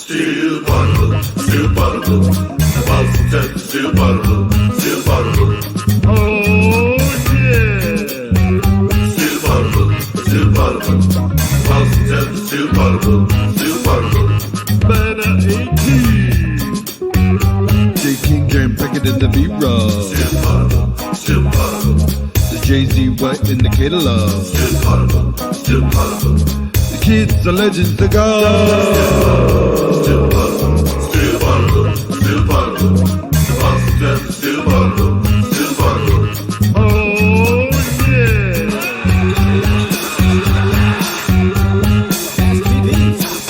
Still Poddable, still Poddable. The Boston Celtics still Poddable, still Poddable. Oh yeah. Still Poddable, still Poddable. The Boston Celtics still Poddable, still Poddable. Banner 18. J. King Game bigger than the B-Rob. Still Poddable, still Poddable. The Jay-Z White indicator love. Still Poddable, still Poddable. The kids are legends to go. Still Poddable, still Poddable, still Poddable. The Boston Celtics still Poddable, still Poddable. Oh yeah.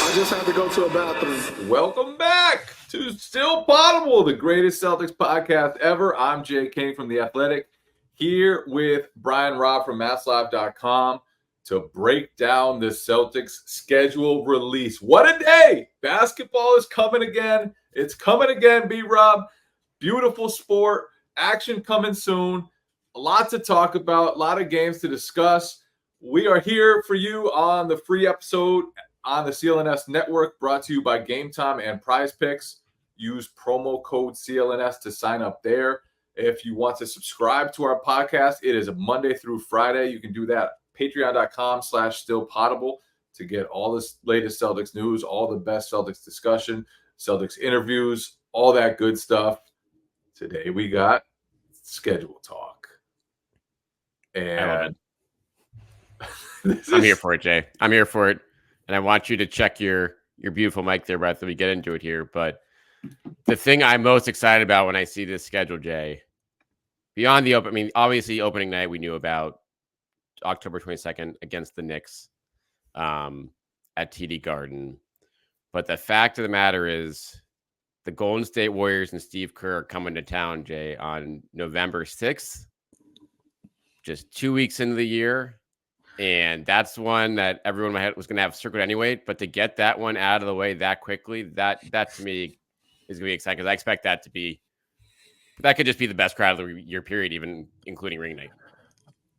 I just had to go to a bathroom. Welcome back to Still Poddable, the greatest Celtics podcast ever. I'm Jay King from The Athletic, here with Brian Robb from MassLive.com to break down the Celtics schedule release. What a day! Basketball is coming again. It's coming again, B-Rob. Beautiful sport. Action coming soon. A lot to talk about. A lot of games to discuss. We are here for you on the free episode on the CLNS network, brought to you by Game Time and Prize Picks. Use promo code CLNS to sign up there. If you want to subscribe to our podcast, it is a Monday through Friday. You can do that. Patreon.com/stillpoddable to get all this latest Celtics news, all the best Celtics discussion, Celtics interviews, all that good stuff. Today we got schedule talk. And I'm here for it, Jay. I'm here for it. And I want you to check your beautiful mic there, Brett, so we get into it here. But the thing I'm most excited about when I see this schedule, Jay, beyond the open, I mean, obviously opening night we knew about October 22nd against the Knicks at TD Garden. But the fact of the matter is the Golden State Warriors and Steve Kerr are coming to town, Jay, on November 6th, just 2 weeks into the year. And that's one that everyone in my head was going to have circled anyway. But to get that one out of the way that quickly, that to me is going to be exciting, because I expect that to be, that could just be the best crowd of the year period, even including ring night.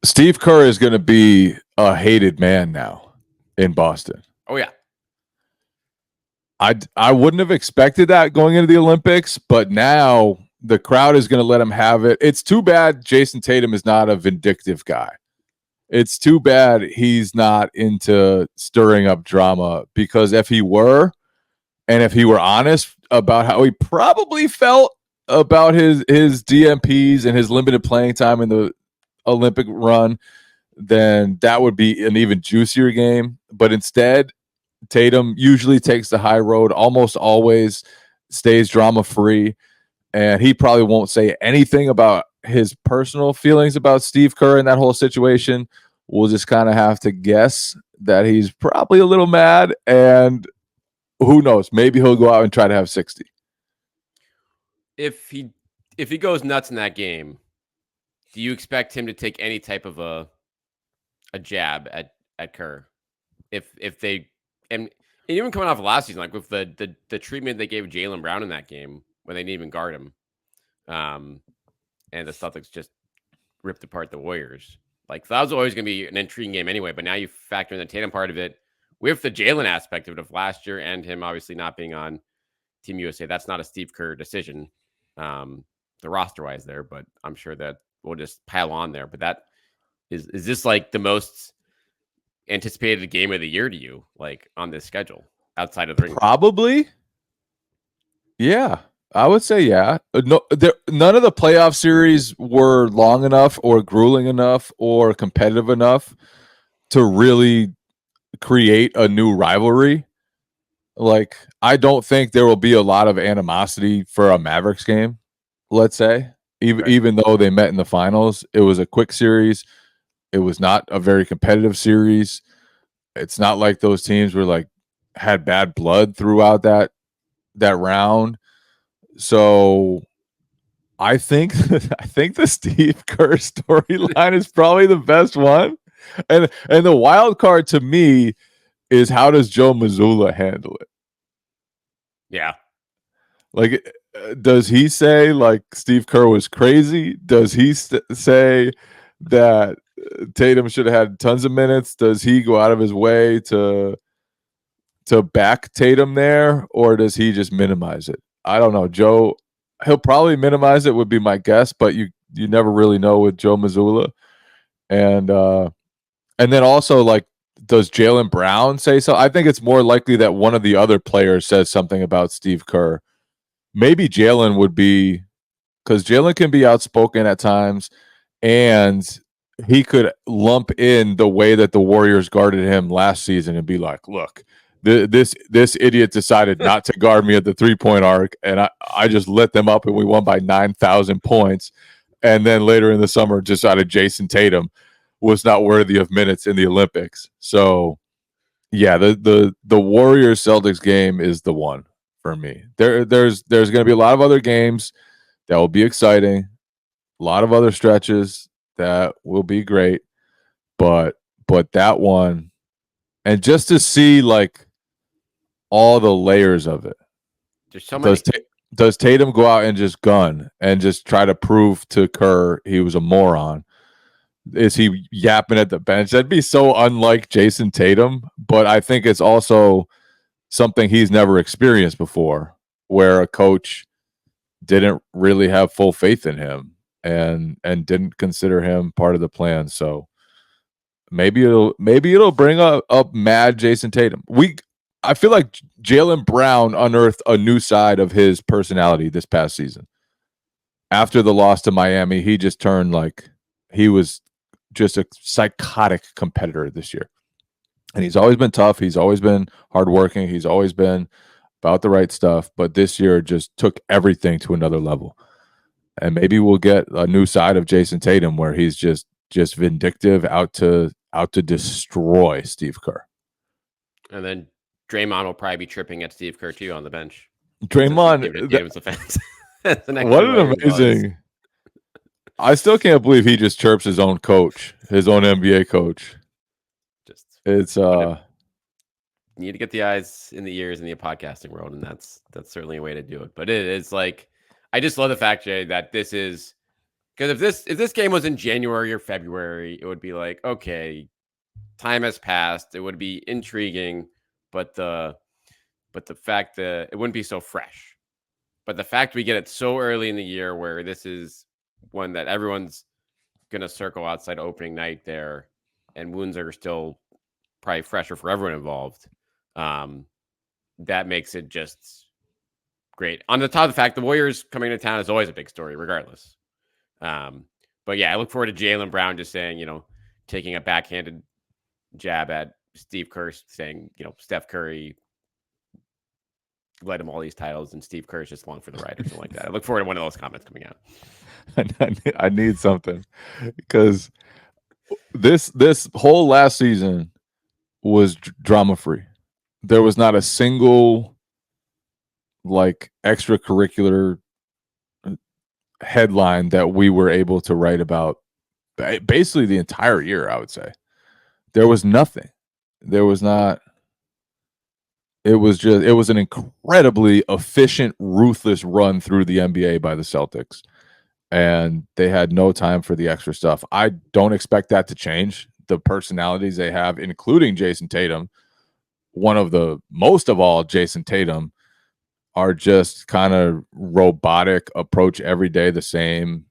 Steve Kerr is going to be a hated man now in Boston. Oh, yeah. I wouldn't have expected that going into the Olympics, but now the crowd is going to let him have it. It's too bad Jason Tatum is not a vindictive guy. It's too bad he's not into stirring up drama, because if he were, and if he were honest about how he probably felt about his DMPs and his limited playing time in the Olympic run, then that would be an even juicier game. But instead, Tatum usually takes the high road, almost always stays drama free, and he probably won't say anything about his personal feelings about Steve Kerr in that whole situation. We'll just kind of have to guess that he's probably a little mad, and who knows, maybe he'll go out and try to have 60. If he goes nuts in that game, do you expect him to take any type of a jab at Kerr? If they and even coming off of last season, like with the treatment they gave Jaylen Brown in that game when they didn't even guard him, and the Celtics just ripped apart the Warriors. Like, that was always going to be an intriguing game anyway. But now you factor in the Tatum part of it with the Jalen aspect of it of last year, and him obviously not being on Team USA. That's not a Steve Kerr decision, the roster wise there. But I'm sure that we'll just pile on there. But that is this like the most anticipated game of the year to you, like on this schedule outside of the ring? Probably. Yeah, I would say yeah. No, none of the playoff series were long enough or grueling enough or competitive enough to really create a new rivalry. Like, I don't think there will be a lot of animosity for a Mavericks game, let's say. Even though they met in the finals, it was a quick series. It was not a very competitive series. It's not like those teams were like had bad blood throughout that round. So I think the Steve Kerr storyline is probably the best one. And the wild card to me is, how does Joe Mazzulla handle it? Yeah. Like, does he say like Steve Kerr was crazy? Does he say that Tatum should have had tons of minutes? Does he go out of his way to to back Tatum there, or does he just minimize it? I don't know. Joe, he'll probably minimize it, would be my guess, but you never really know with Joe Mazzulla. And then also, like, does Jaylen Brown say so? I think it's more likely that one of the other players says something about Steve Kerr. Maybe Jaylen would be, because Jaylen can be outspoken at times, and he could lump in the way that the Warriors guarded him last season and be like, look, this idiot decided not to guard me at the 3-point arc, and I just lit them up and we won by 9,000 points. And then later in the summer decided Jason Tatum was not worthy of minutes in the Olympics. So yeah, the Warriors Celtics game is the one for me. There's going to be a lot of other games that will be exciting, a lot of other stretches that will be great, but that one, and just to see like all the layers of it. There's so many. Does Tatum go out and just gun and just try to prove to Kerr he was a moron? Is he yapping at the bench? That'd be so unlike Jason Tatum, but I think it's also something he's never experienced before, where a coach didn't really have full faith in him and didn't consider him part of the plan. So maybe it'll bring up mad Jason Tatum. I feel like Jaylen Brown unearthed a new side of his personality this past season. After the loss to Miami, he just turned like he was just a psychotic competitor this year. And he's always been tough. He's always been hardworking. He's always been about the right stuff. But this year just took everything to another level. And maybe we'll get a new side of Jason Tatum where he's just vindictive, out to destroy Steve Kerr. And then Draymond will probably be tripping at Steve Kerr too on the bench. Draymond, Tatum's offense. what an amazing! I still can't believe he just chirps his own coach, his own NBA coach. It's you need to get the eyes in the ears in the podcasting world, and that's certainly a way to do it. But it is like, I just love the fact, Jay, that this is, because if this game was in January or February, it would be like, okay, time has passed. It would be intriguing, but the fact that it wouldn't be so fresh. But the fact we get it so early in the year, where this is one that everyone's gonna circle outside opening night there, and wounds are still probably fresher for everyone involved. That makes it just great. On the top of the fact, the Warriors coming to town is always a big story, regardless. But yeah, I look forward to Jaylen Brown just saying, taking a backhanded jab at Steve Kerr, saying, Steph Curry led him all these titles and Steve Kerr is just along for the ride or something like that. I look forward to one of those comments coming out. I need something, because this whole last season was drama free. There was not a single like extracurricular headline that we were able to write about basically the entire year. I would say there was nothing. There was not. It was an incredibly efficient, ruthless run through the NBA by the Celtics, and they had no time for the extra stuff. I don't expect that to change. The personalities they have, including Jason Tatum, one of the most of all Jason Tatum, are just kind of robotic, approach every day the same.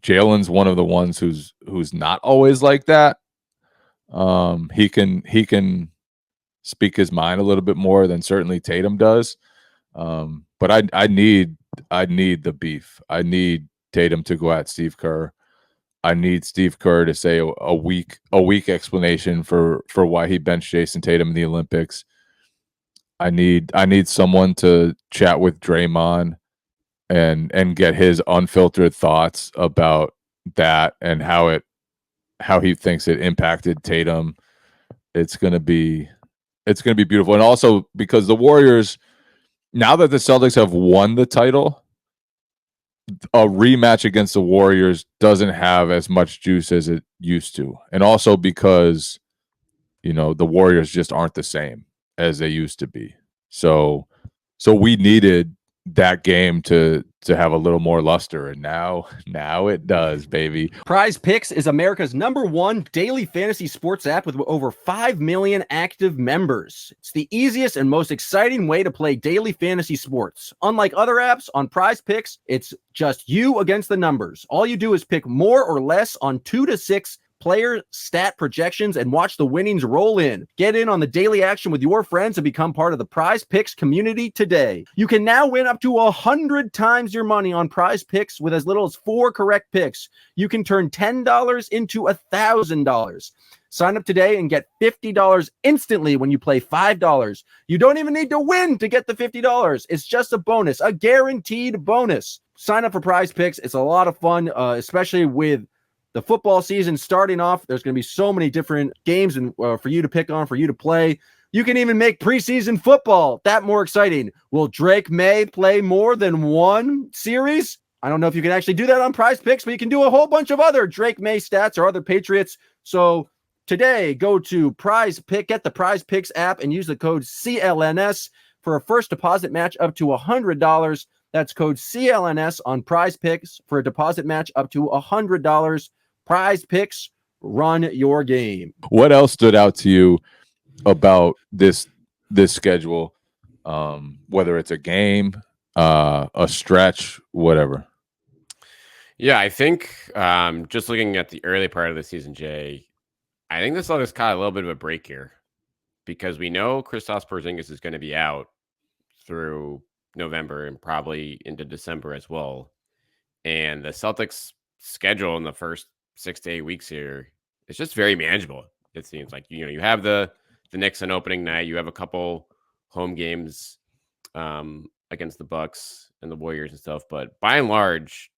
Jaylen's one of the ones who's not always like that. He can speak his mind a little bit more than certainly Tatum does. But I need the beef. I need Tatum to go at Steve Kerr. I need Steve Kerr to say a weak explanation for why he benched Jason Tatum in the Olympics. I need someone to chat with Draymond and get his unfiltered thoughts about that and how he thinks it impacted Tatum. It's gonna be beautiful. And also because the Warriors, now that the Celtics have won the title, a rematch against the Warriors doesn't have as much juice as it used to. And also because, the Warriors just aren't the same as they used to be. So we needed that game to have a little more luster, and now it does, baby. Prize Picks is America's #1 daily fantasy sports app with over 5 million active members. It's the easiest and most exciting way to play daily fantasy sports. Unlike other apps, on Prize Picks, it's just you against the numbers. All you do is pick more or less on 2 to 6 player stat projections and watch the winnings roll in. Get in on the daily action with your friends and become part of the Prize Picks community today. You can now win up to 100 times your money on Prize Picks with as little as 4 correct picks. You can turn $10 into $1,000. Sign up today and get $50 instantly when you play $5. You don't even need to win to get the $50. It's just a bonus, a guaranteed bonus. Sign up for Prize Picks. It's a lot of fun, especially with the football season starting off. There's going to be so many different games and for you to pick on, for you to play. You can even make preseason football that more exciting. Will Drake May play more than one series? I don't know if you can actually do that on Prize Picks, but you can do a whole bunch of other Drake May stats or other Patriots. So today, go to Prize Pick, get the Prize Picks app, and use the code CLNS for a first deposit match up to $100. That's code CLNS on Prize Picks for a deposit match up to $100. Prize Picks, run your game. What else stood out to you about this schedule? Whether it's a game, a stretch, whatever. Yeah, I think just looking at the early part of the season, Jay, I think this Celtics caught a little bit of a break here because we know Kristaps Porzingis is going to be out through November and probably into December as well. And the Celtics schedule in the first 6 to 8 weeks here is just very manageable. It seems like, you have the Knicks on opening night. You have a couple home games against the Bucks and the Warriors and stuff. But by and large,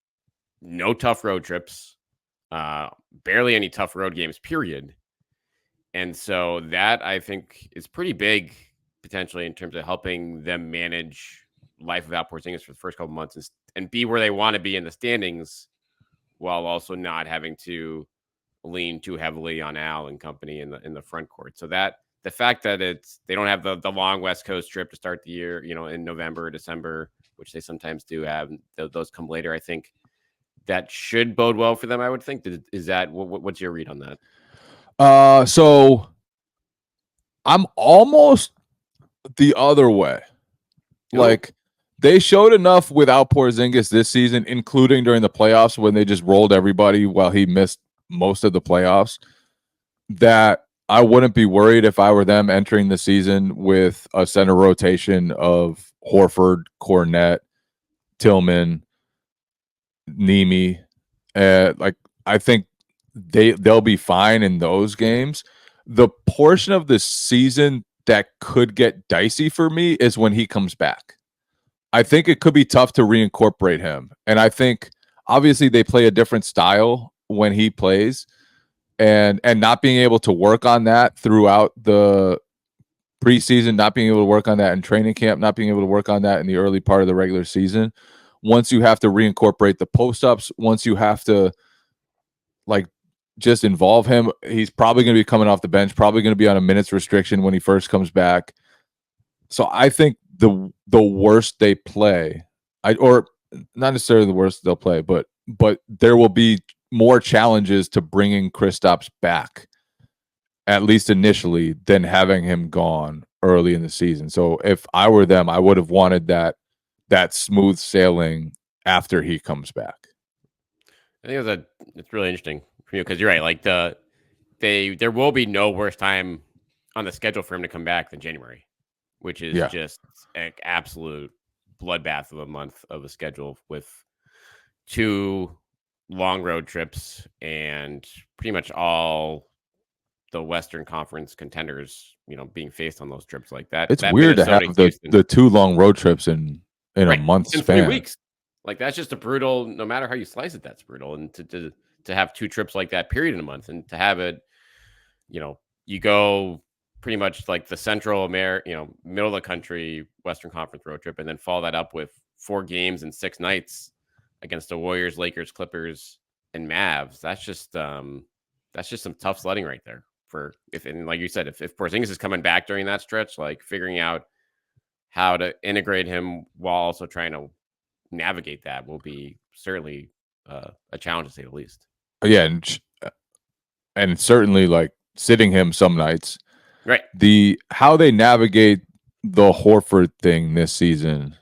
no tough road trips, barely any tough road games, period. And so that, I think, is pretty big potentially in terms of helping them manage life without Porzingis for the first couple months and be where they want to be in the standings, while also not having to lean too heavily on Al and company in the front court. So that the fact that they don't have the long West Coast trip to start the year, in November or December, which they sometimes do have, those come later. I think that should bode well for them. I would think. Is that what's your read on that? So I'm almost the other way. Like, they showed enough without Porzingis this season, including during the playoffs when they just rolled everybody while he missed most of the playoffs, that I wouldn't be worried if I were them entering the season with a center rotation of Horford, Cornette, Tillman, Nemi. I think they'll be fine in those games. The portion of the season that could get dicey for me is when he comes back. I think it could be tough to reincorporate him. And I think obviously they play a different style when he plays, and not being able to work on that throughout the preseason, not being able to work on that in training camp, not being able to work on that in the early part of the regular season. Once you have to reincorporate the post-ups, once you have to just involve him, he's probably going to be coming off the bench, probably going to be on a minutes restriction when he first comes back. So I think the worst they play, or not necessarily the worst they'll play, but there will be more challenges to bringing Kristaps back, at least initially, than having him gone early in the season. So if I were them, I would have wanted that smooth sailing after he comes back. I think it's really interesting for you because you're right. Like there will be no worse time on the schedule for him to come back than January, which is just an absolute bloodbath of a month of a schedule with 2 long road trips and pretty much all the Western Conference contenders, being faced on those trips like that. It's weird to have the 2 long road trips in a month span. 3 weeks. Like, that's just a brutal, no matter how you slice it, that's brutal. And to have 2 trips like that period in a month, and to have it, you go pretty much like the Central America, middle of the country, Western Conference road trip, and then follow that up with 4 games and 6 nights against the Warriors, Lakers, Clippers, and Mavs. That's just some tough sledding right there. And like you said, if Porzingis is coming back during that stretch, like figuring out how to integrate him while also trying to navigate that will be certainly a challenge to say the least. Yeah, and certainly like sitting him some nights. Right. How they navigate the Horford thing this season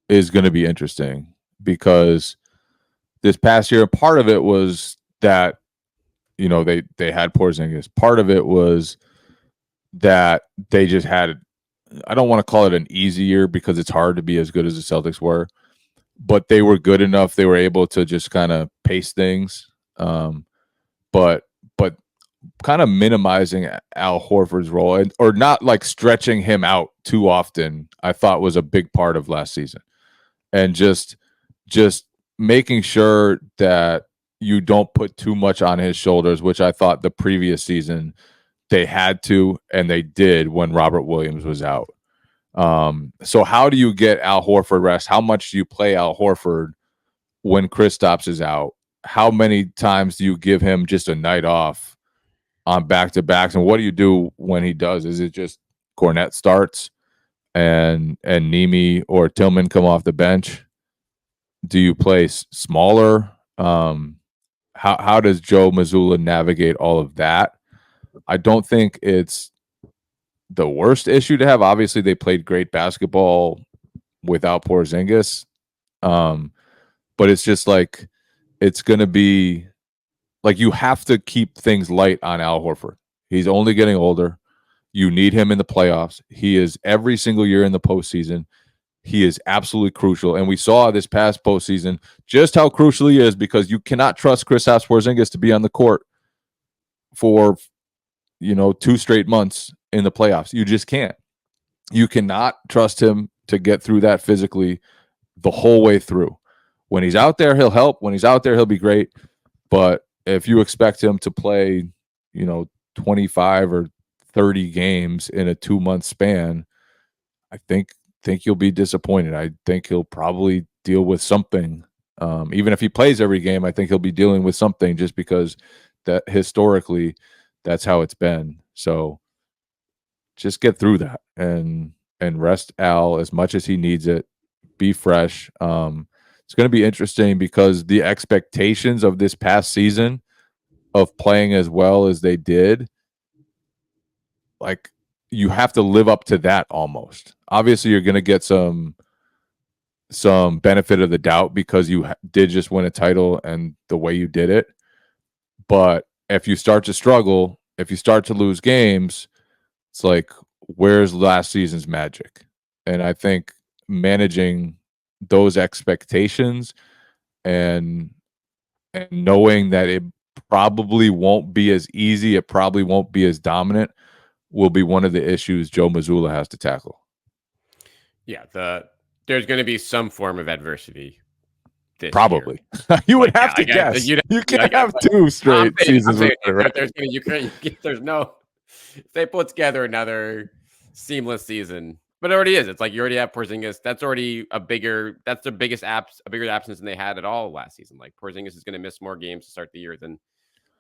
is going to be interesting, because this past year, part of it was that, you know, they had Porzingis. Part of it was that they just had, I don't want to call it an easy year because it's hard to be as good as the Celtics were, but they were good enough. They were able to just kind of pace things. But kind of minimizing Al Horford's role, or not like stretching him out too often, I thought was a big part of last season. And just making sure that you don't put too much on his shoulders, which I thought the previous season they had to, and they did when Robert Williams was out. So how do you get Al Horford rest? How much do you play Al Horford when Kristaps is out? How many times do you give him just a night off on back-to-backs? And what do you do when he does? Is it just Cornette starts and Nemi or Tillman come off the bench? Do you play smaller? How does Joe Mazzulla navigate all of that? I don't think it's the worst issue to have. Obviously, they played great basketball without Porzingis. But it's just like, it's going to be like, you have to keep things light on Al Horford. He's only getting older. You need him in the playoffs. He is every single year in the postseason. He is absolutely crucial. And we saw this past postseason just how crucial he is, because you cannot trust Kristaps Porzingis to be on the court for, 2 straight months in the playoffs. You just can't. You cannot trust him to get through that physically the whole way through. When he's out there, he'll help. When he's out there, he'll be great. But if you expect him to play, 25 or 30 games in a 2-month span, I think you'll be disappointed. I think he'll probably deal with something. Even if he plays every game, I think he'll be dealing with something, just because that historically that's how it's been. So just get through that and rest Al as much as he needs it. Be fresh. It's going to be interesting because the expectations of this past season of playing as well as they did, like, you have to live up to that almost. Obviously, you're going to get some benefit of the doubt because you did just win a title and the way you did it. But if you start to struggle, if you start to lose games, it's like, where's last season's magic? And I think managing those expectations and knowing that it probably won't be as easy, it probably won't be as dominant, will be one of the issues Joe Mazzulla has to tackle. Yeah, there's going to be some form of adversity. Probably. You would have to guess. You can't have 2 straight seasons. There's no. If they put together another seamless season, but it already is. It's like you already have Porzingis. That's already that's their biggest a bigger absence than they had at all last season. Like, Porzingis is going to miss more games to start the year than,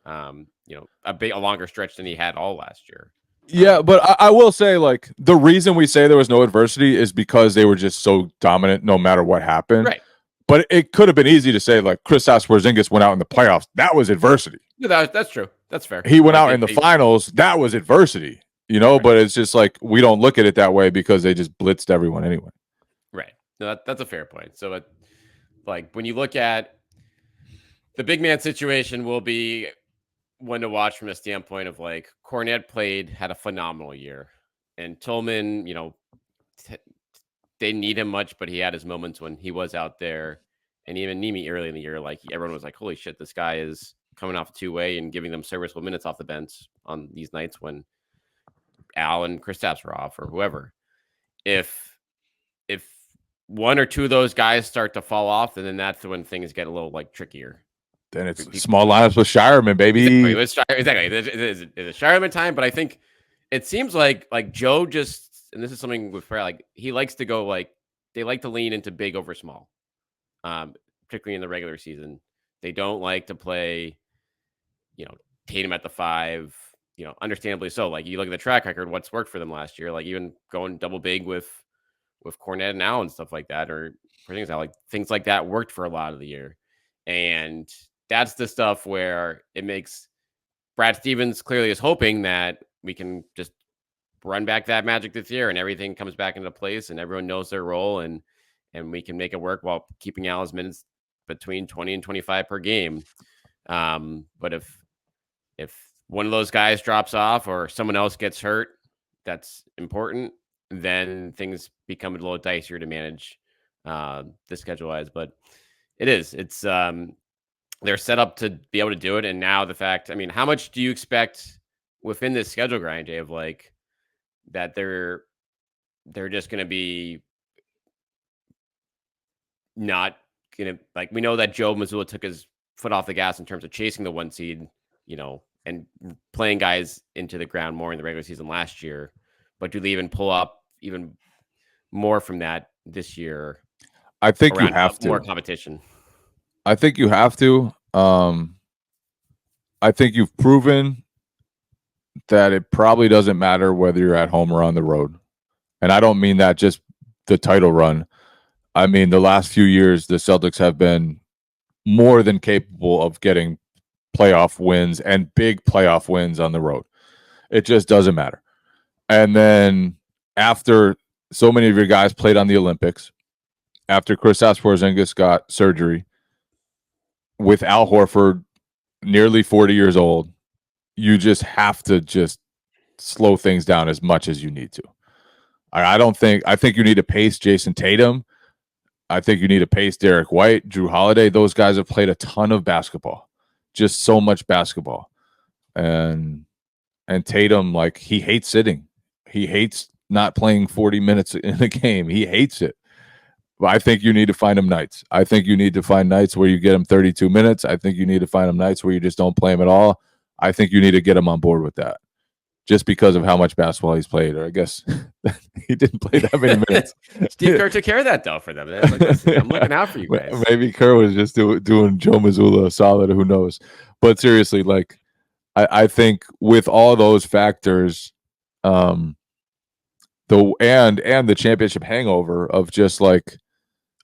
a longer stretch than he had all last year. Yeah, but I will say, like, the reason we say there was no adversity is because they were just so dominant no matter what happened. Right. But it could have been easy to say, like, Kristaps Porzingis went out in the playoffs. That was adversity. Yeah, that's true. That's fair. He went out in the finals. That was adversity, right. But it's just like, we don't look at it that way because they just blitzed everyone anyway. Right. No, that's a fair point. So, like, when you look at the big man situation, will be one to watch from a standpoint of, like, Cornette had a phenomenal year, and Tillman, they need him much, but he had his moments when he was out there. And even Nemi early in the year, like, everyone was like, holy shit, this guy is coming off a 2-way and giving them serviceable minutes off the bench on these nights when Al and Kristaps were off, or whoever. If one or two of those guys start to fall off, and then that's when things get a little, like, trickier. Then it's small lineups with Shireman, baby. Exactly. It's a Shireman time, but I think it seems like Joe just, and this is something with Frey, like, he likes to go, like, they like to lean into big over small, particularly in the regular season. They don't like to play, Tatum at the 5, understandably so. Like, you look at the track record, what's worked for them last year, like, even going double big with with Cornette and Allen and stuff like that, or things like that worked for a lot of the year. And that's the stuff where it makes Brad Stevens clearly is hoping that we can just run back that magic this year and everything comes back into place and everyone knows their role and we can make it work while keeping Allen's minutes between 20 and 25 per game. But if one of those guys drops off or someone else gets hurt, that's important, then things become a little dicier to manage the schedule wise. But it's they're set up to be able to do it. And now the fact, I mean, how much do you expect within this schedule grind, Jay, of like that they're just going to be not going to, like, we know that Joe Mazzulla took his foot off the gas in terms of chasing the 1 seed, and playing guys into the ground more in the regular season last year. But do they even pull up even more from that this year? I think you have to. More competition. I think you have to. I think you've proven that it probably doesn't matter whether you're at home or on the road. And I don't mean that just the title run. I mean, the last few years, the Celtics have been more than capable of getting playoff wins and big playoff wins on the road. It just doesn't matter. And then after so many of your guys played on the Olympics, after Kristaps Porzingis got surgery, with Al Horford nearly 40 years old, you just have to just slow things down as much as you need to. I think you need to pace Jason Tatum. I think you need to pace Derek White, Drew Holiday. Those guys have played a ton of basketball, just so much basketball. And Tatum, like, he hates sitting. He hates not playing 40 minutes in a game. He hates it. But I think you need to find him nights. I think you need to find nights where you get him 32 minutes. I think you need to find him nights where you just don't play him at all. I think you need to get him on board with that, just because of how much basketball he's played. Or I guess he didn't play that many minutes. Steve Kerr took care of that, though, for them. Like, I'm looking out for you guys. Maybe Kerr was just doing Joe Mazzulla a solid. Who knows? But seriously, like, I think with all those factors, the championship hangover of just like,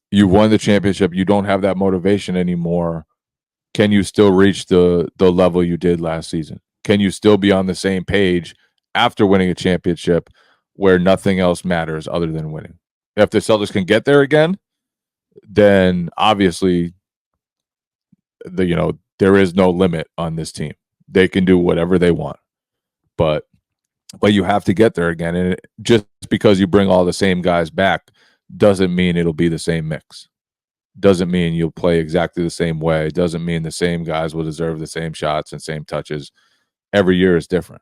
you won the championship, you don't have that motivation anymore. Can you still reach the level you did last season? Can you still be on the same page after winning a championship where nothing else matters other than winning? If the Celtics can get there again, then obviously there is no limit on this team. They can do whatever they want. But you have to get there again. And just because you bring all the same guys back doesn't mean it'll be the same mix. Doesn't mean you'll play exactly the same way. Doesn't mean the same guys will deserve the same shots and same touches. Every year is different.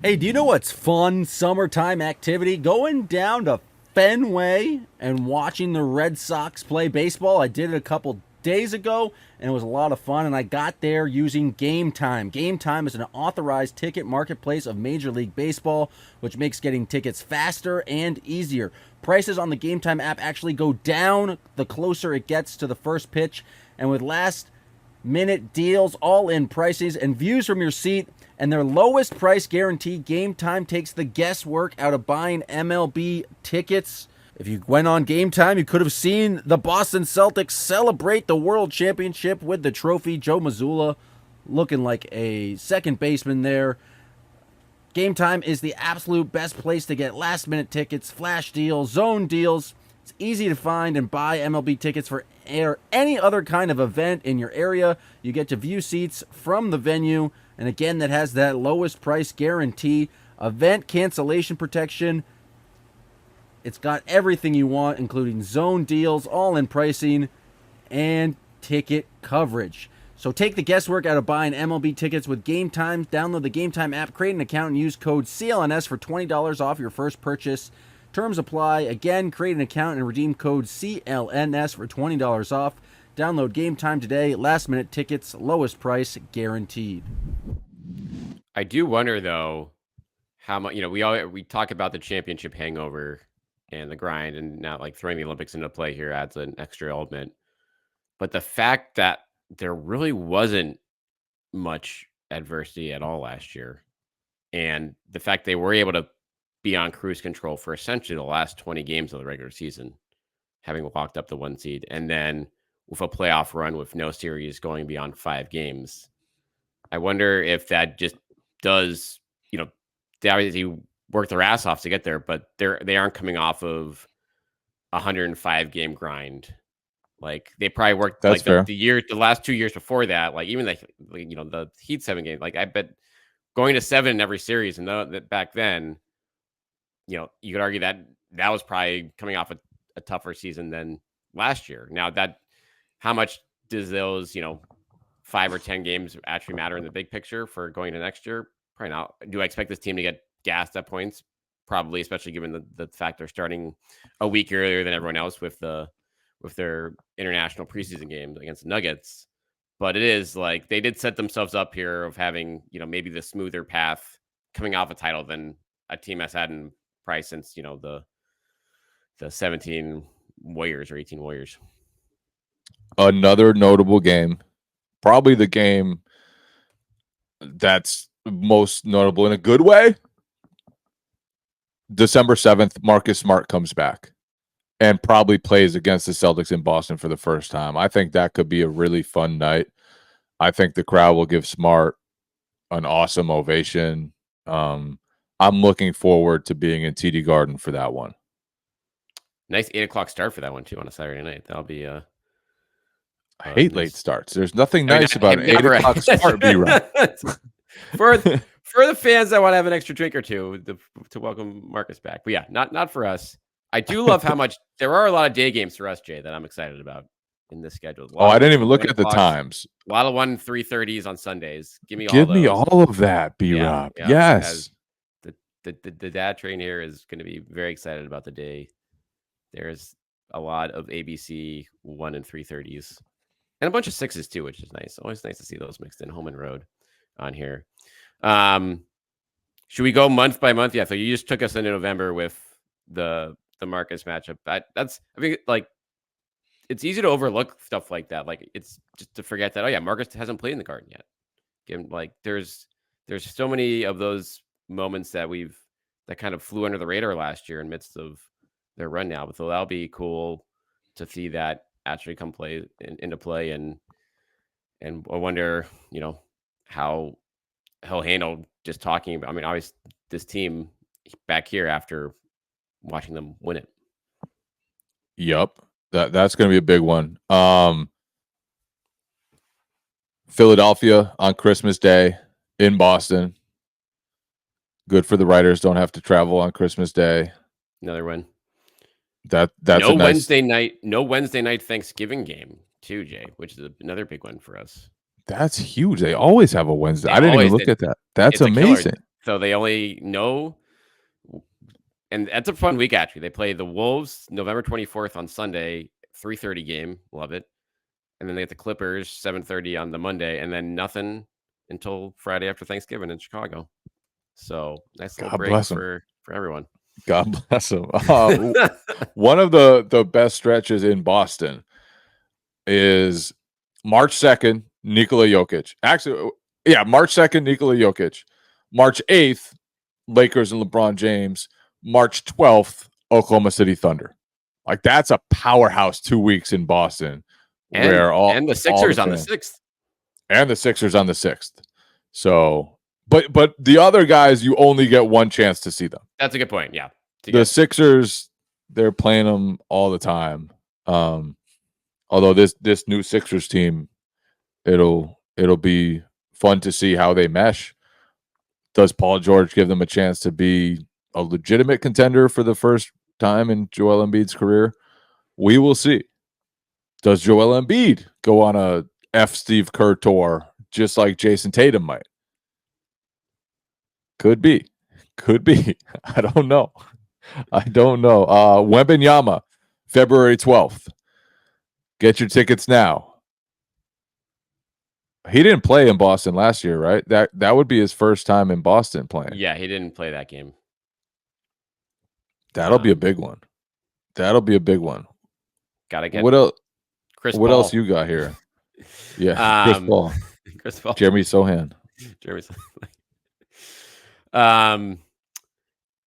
Hey, do you know what's fun summertime activity? Going down to Fenway and watching the Red Sox play baseball. I did it a couple days ago, and it was a lot of fun, and I got there using Game Time. Game Time is an authorized ticket marketplace of Major League Baseball, which makes getting tickets faster and easier. Prices on the Game Time app actually go down the closer it gets to the first pitch, and with last-minute deals, all-in prices, and views from your seat, and their lowest price guarantee, Game Time takes the guesswork out of buying MLB tickets. If you went on Game Time, you could have seen the Boston Celtics celebrate the World Championship with the trophy. Joe Mazzulla looking like a second baseman there. Game Time is the absolute best place to get last-minute tickets, flash deals, zone deals. It's easy to find and buy MLB tickets for any other kind of event in your area. You get to view seats from the venue, and again, that has that lowest price guarantee, event cancellation protection. It's got everything you want, including zone deals, all-in pricing, and ticket coverage. So take the guesswork out of buying MLB tickets with Game Time. Download the Game Time app, create an account, and use code CLNS for $20 off your first purchase. Terms apply. Again, create an account and redeem code CLNS for $20 off. Download Game Time today. Last-minute tickets, lowest price guaranteed. I do wonder, though, how much, we talk about the championship hangover and the grind, and now like throwing the Olympics into play here adds an extra element. But the fact that there really wasn't much adversity at all last year, and the fact they were able to be on cruise control for essentially the last 20 games of the regular season, having walked up the 1 seed, and then with a playoff run with no series going beyond 5 games. I wonder if that just does, they obviously work their ass off to get there, but they aren't coming off of a 105 game grind. Like they probably worked That's fair. the last 2 years before that, like even the Heat 7 games, like I bet going to 7 in every series, and back then, you could argue that was probably coming off a tougher season than last year. Now how much does those, 5 or 10 games actually matter in the big picture for going to next year? Probably not. Do I expect this team to get gassed at points? Probably, especially given the fact they're starting a week earlier than everyone else with their international preseason games against the Nuggets. But it is like they did set themselves up here of having, maybe the smoother path coming off a title than a team has had in probably since, the 17 Warriors or 18 Warriors. Another notable game, probably the game that's most notable in a good way. December 7th, Marcus Smart comes back and probably plays against the Celtics in Boston for the first time. I think that could be a really fun night. I think the crowd will give Smart an awesome ovation. I'm looking forward to being in TD Garden for that one. Nice 8:00 start for that one too on a Saturday night. That'll be I hate late starts. There's nothing nice about an 8 never- o'clock start, B-Rob. for the fans that want to have an extra drink or two to welcome Marcus back. But yeah, not for us. I do love how much there are a lot of day games for us, Jay, that I'm excited about in this schedule. I didn't even look at the times. A lot of 1-3:30s on Sundays. Give me all of that, B-Rob. Yeah, yes. The dad train here is going to be very excited about the day. There's a lot of ABC 1 and 3:30s. And a bunch of 6s too, which is nice. Always nice to see those mixed in, home and road on here. Should we go month by month? Yeah. So you just took us into November with the Marcus matchup. I think like it's easy to overlook stuff like that. Like it's just to forget that, oh yeah, Marcus hasn't played in the Garden yet. Given like there's so many of those moments that kind of flew under the radar last year in midst of their run now. But so that'll be cool to see that actually come into play, and I wonder, how he'll handle just talking about. I mean, obviously, this team back here after watching them win it. Yep, that's going to be a big one. Philadelphia on Christmas Day in Boston. Good for the writers; don't have to travel on Christmas Day. Another win. That's no a nice... Wednesday night Thanksgiving game too, Jay, which is another big one for us. That's huge. They always have a Wednesday. I didn't even look at that. That's amazing. So they only know, and that's a fun week actually. They play the Wolves November 24th on Sunday, 3:30 game. Love it. And then they get the Clippers 7:30 on the Monday, and then nothing until Friday after Thanksgiving in Chicago. So nice little break for everyone. God bless him. One of the best stretches in Boston is March 2nd, Nikola Jokic. Actually, yeah, March 2nd, Nikola Jokic. March 8th, Lakers and LeBron James. March 12th, Oklahoma City Thunder. Like that's a powerhouse 2 weeks in Boston. And the Sixers on the 6th. And the Sixers on the 6th. So... But the other guys, you only get one chance to see them. That's a good point. Yeah. The Sixers, they're playing them all the time. Although this new Sixers team, it'll be fun to see how they mesh. Does Paul George give them a chance to be a legitimate contender for the first time in Joel Embiid's career? We will see. Does Joel Embiid go on a F Steve Kerr tour just like Jason Tatum might? Could be. I don't know. Wembanyama, February 12th. Get your tickets now. He didn't play in Boston last year, right? That would be his first time in Boston playing. Yeah, he didn't play that game. That'll be a big one. Gotta get what else? What else you got here? Yeah, Chris Paul. Jeremy Sohan.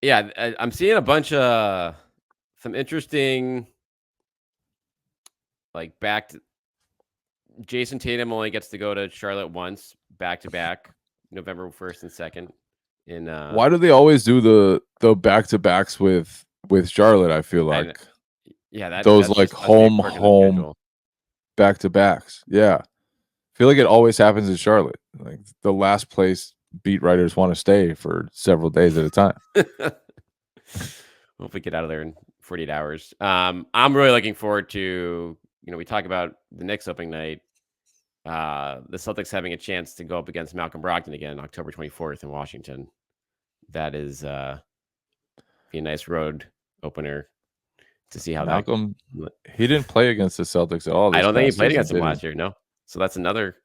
Yeah, I'm seeing a bunch of some interesting, like Jason Tatum only gets to go to Charlotte once, back to back, November 1st and 2nd. Why do they always do the back to backs with Charlotte? I feel like those that's like just must be a quirk in the home schedule. back to backs. Yeah, I feel like it always happens in Charlotte. Like the last place beat writers want to stay for several days at a time. Hope we get out of there in 48 hours. I'm really looking forward to, we talk about the Knicks opening night. The Celtics having a chance to go up against Malcolm Brogdon again, October 24th in Washington. That is be a nice road opener to see how Malcolm, he didn't play against the Celtics at all. I don't think he played against them did last year. No, so that's another.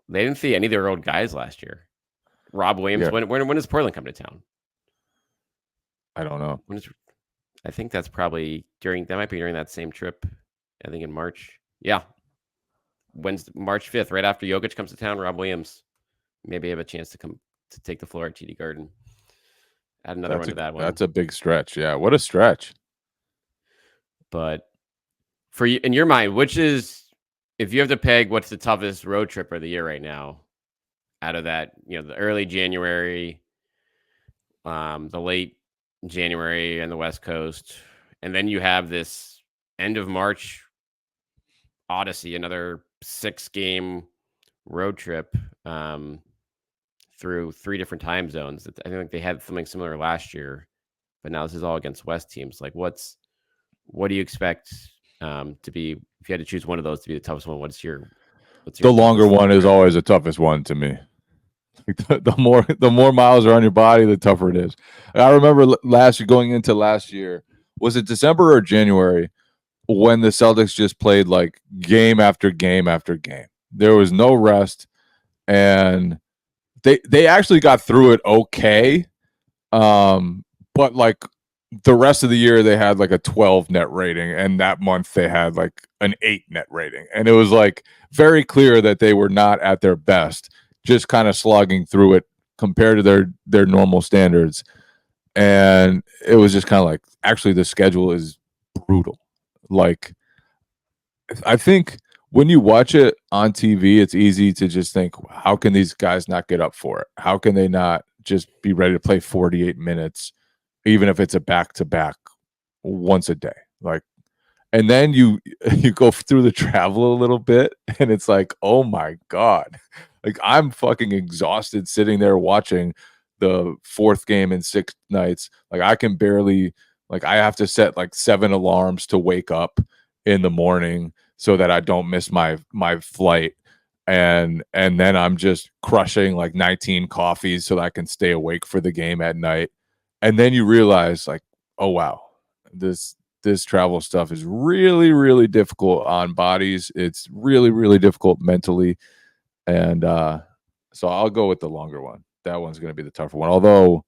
They didn't see any of their old guys last year. Rob Williams. Yeah. When does Portland come to town? I don't know. I think that's probably that might be during that same trip. I think in March. Yeah. Wednesday, March 5th, right after Jokic comes to town, Rob Williams maybe have a chance to come to take the floor at TD Garden. Add another one to that one. That's a big stretch. Yeah. What a stretch. But for you, in your mind, which is, if you have to peg what's the toughest road trip of the year right now, out of that, the early January, the late January and the West Coast, and then you have this end of March odyssey, another 6-game road trip through 3 different time zones. I think they had something similar last year, but now this is all against West teams. Like, what do you expect to be, if you had to choose one of those to be the toughest one? What's your the longer one is always the toughest one to me. The more miles are on your body, the tougher it is. I remember going into last year, was it December or January, when the Celtics just played like game after game after game. There was no rest, and they actually got through it okay. But like the rest of the year, they had like a 12 net rating, and that month they had like an 8 net rating, and it was like very clear that they were not at their best, just kind of slogging through it compared to their normal standards. And it was just kind of like, actually the schedule is brutal. Like, I think when you watch it on TV, it's easy to just think, how can these guys not get up for it? How can they not just be ready to play 48 minutes, even if it's a back-to-back once a day? Like, and then you go through the travel a little bit, and it's like, oh my God. Like, I'm fucking exhausted sitting there watching the 4th game in 6 nights. Like, I can barely, like, I have to set like 7 alarms to wake up in the morning so that I don't miss my flight. And then I'm just crushing like 19 coffees so that I can stay awake for the game at night. And then you realize, like, oh wow, this travel stuff is really, really difficult on bodies. It's really, really difficult mentally. And so I'll go with the longer one. That one's going to be the tougher one. Although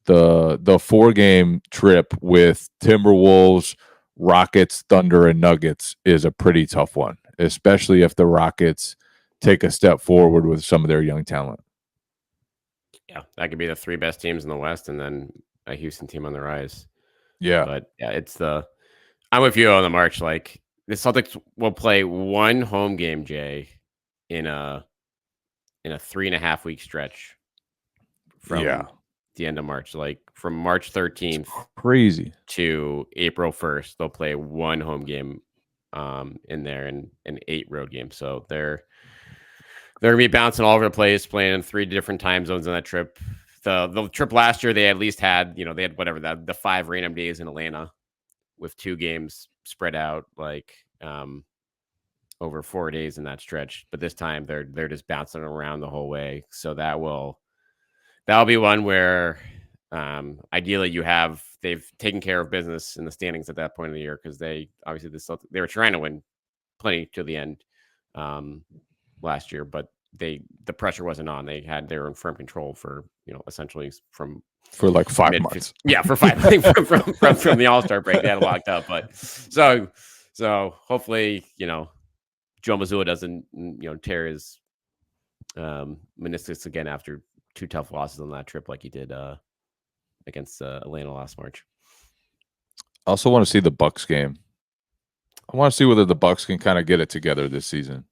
the 4-game trip with Timberwolves, Rockets, Thunder, and Nuggets is a pretty tough one, especially if the Rockets take a step forward with some of their young talent. Yeah, that could be the 3 best teams in the West, and then a Houston team on the rise. Yeah. But yeah, I'm with you on the March. Like, the Celtics will play 1 home game, Jay, in a 3.5 week stretch from the end of March. Like, from March 13th crazy to April 1st, they'll play 1 home game in there and 8 road games. So they're gonna be bouncing all over the place, playing in 3 different time zones on that trip. The trip last year, they at least had, they had whatever the 5 random days in Atlanta with 2 games spread out like over 4 days in that stretch. But this time they're just bouncing around the whole way. So that'll be one where ideally they've taken care of business in the standings at that point of the year, because they obviously they were trying to win plenty to the end last year, but the pressure wasn't on. They were in firm control for essentially for like 5 months. Yeah, for 5 I think from the All-Star break they had it locked up. But so hopefully Joe Mazzulla doesn't tear his meniscus again after 2 tough losses on that trip like he did against Atlanta last March. I also want to see the Bucks game. I want to see whether the Bucks can kind of get it together this season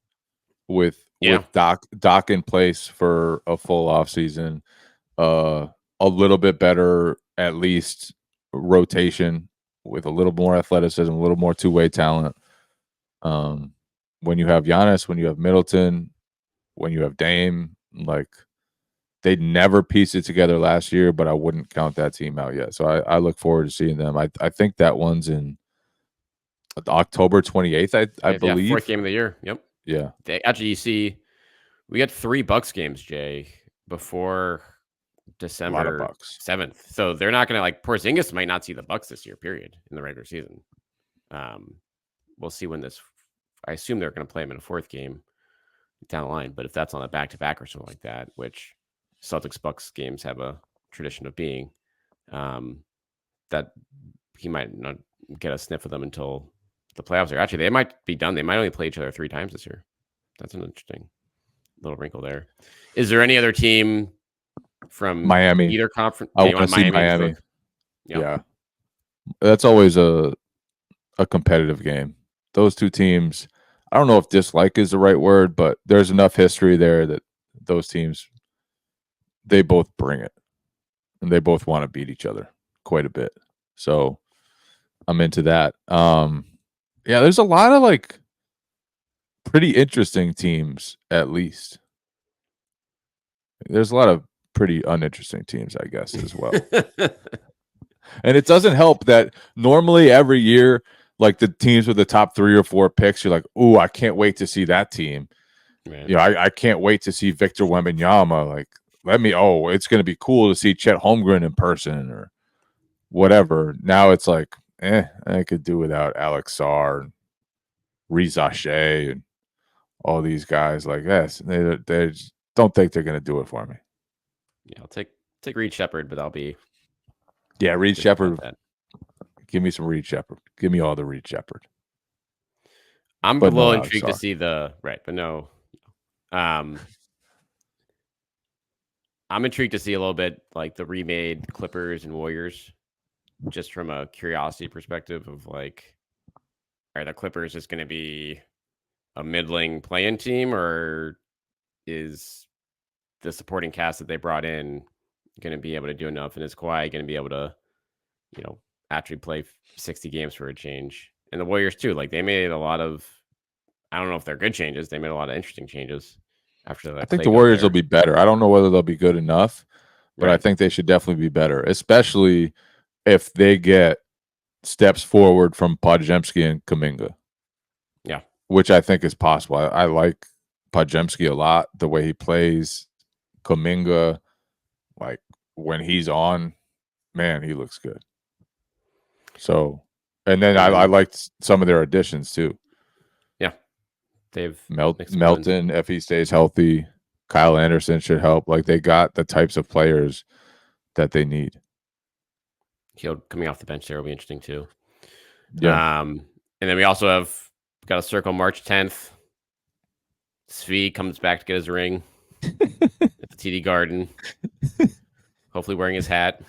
with Doc in place for a full off season, a little bit better at least rotation with a little more athleticism, a little more two-way talent. When you have Giannis, when you have Middleton, when you have Dame, like they never pieced it together last year, but I wouldn't count that team out yet. So I look forward to seeing them. I think that one's in October 28th, I believe. Fourth game of the year. Yep. Yeah. Actually, you see, we got 3 Bucks games, Jay, before December 7th. So they're not going to, like, Porzingis might not see the Bucks this year, period, in the regular season. We'll see when this, I assume they're going to play him in a 4th game down the line. But if that's on a back-to-back or something like that, which Celtics-Bucks games have a tradition of being, that he might not get a sniff of them until the playoffs are. Actually, they might be done. They might only play each other 3 times this year. That's an interesting little wrinkle there. Is there any other team from Miami, either conference? I want to see Miami. Yeah. Yeah, that's always a competitive game. Those two teams, I don't know if dislike is the right word, but there's enough history there that those teams, they both bring it, and they both want to beat each other quite a bit. So I'm into that. Yeah, there's a lot of like pretty interesting teams, at least. There's a lot of pretty uninteresting teams, I guess, as well. And it doesn't help that normally every year, like the teams with the top 3 or 4 picks, you're like, ooh, I can't wait to see that team. Man. You know, I can't wait to see Victor Wembanyama. Like, it's going to be cool to see Chet Holmgren in person or whatever. Now it's like, I could do without Alex Sarr and Reza Shea and all these guys. Like, yes, they just don't think they're going to do it for me. Yeah, I'll take Reed Shepherd, but I'll be. Yeah, Reed Shepherd. Give me some Reed Shepherd. Give me all the Reed Shepherd. I'm a little intrigued to see but no. I'm intrigued to see a little bit like the remade Clippers and Warriors, just from a curiosity perspective of like, are the Clippers just going to be a middling play-in team, or is the supporting cast that they brought in going to be able to do enough? And is Kawhi going to be able to, actually play 60 games for a change? And the Warriors too, like they made a lot of, I don't know if they're good changes. They made a lot of interesting changes after that. I think the Warriors will be better. I don't know whether they'll be good enough, but I think they should definitely be better, especially if they get steps forward from Podziemski and Kuminga. Yeah. Which I think is possible. I like Podziemski a lot, the way he plays. Kuminga, like when he's on, man, he looks good. So, and then I liked some of their additions too. Yeah. They've Melton, if he stays healthy, Kyle Anderson should help. Like they got the types of players that they need. Coming off the bench there will be interesting too. Yeah. And then we also got to circle March 10th. Svi comes back to get his ring at the TD Garden. Hopefully wearing his hat.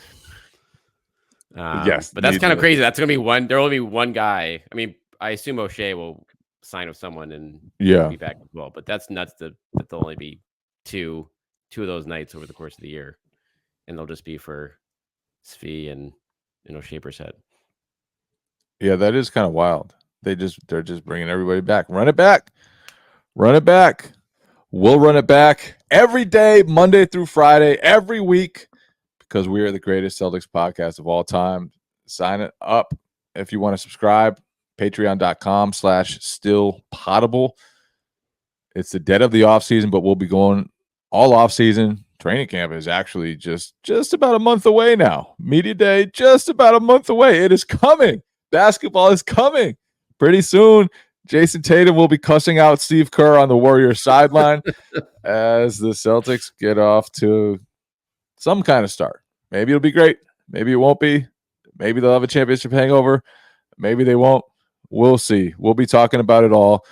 Yes. But that's kind of crazy. That's going to be one. There will be one guy. I mean, I assume O'Shea will sign with someone and be back as well. But that's nuts that there'll only be two of those nights over the course of the year. And they'll just be for Svi and O'Shea Brissett. Yeah, that is kind of wild. They're just bringing everybody back. Run it back. Run it back. We'll run it back every day, Monday through Friday, every week, because we are the greatest Celtics podcast of all time. Sign it up if you want to subscribe. Patreon.com/stillpoddable. It's the dead of the offseason, but we'll be going all offseason. Training camp is actually just about a month away now. Media day, just about a month away. It is coming. Basketball is coming pretty soon. Jason Tatum will be cussing out Steve Kerr on the Warriors sideline as the Celtics get off to some kind of start. Maybe it'll be great. Maybe it won't be. Maybe they'll have a championship hangover. Maybe they won't. We'll see. We'll be talking about it all.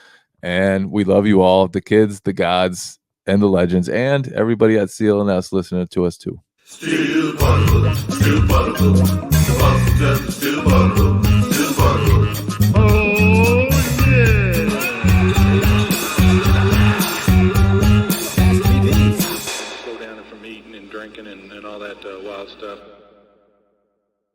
And we love you all, the kids, the gods, and the legends, and everybody at CLNS listening to us too. Still Poddable, the Boston Celtics, still Poddable.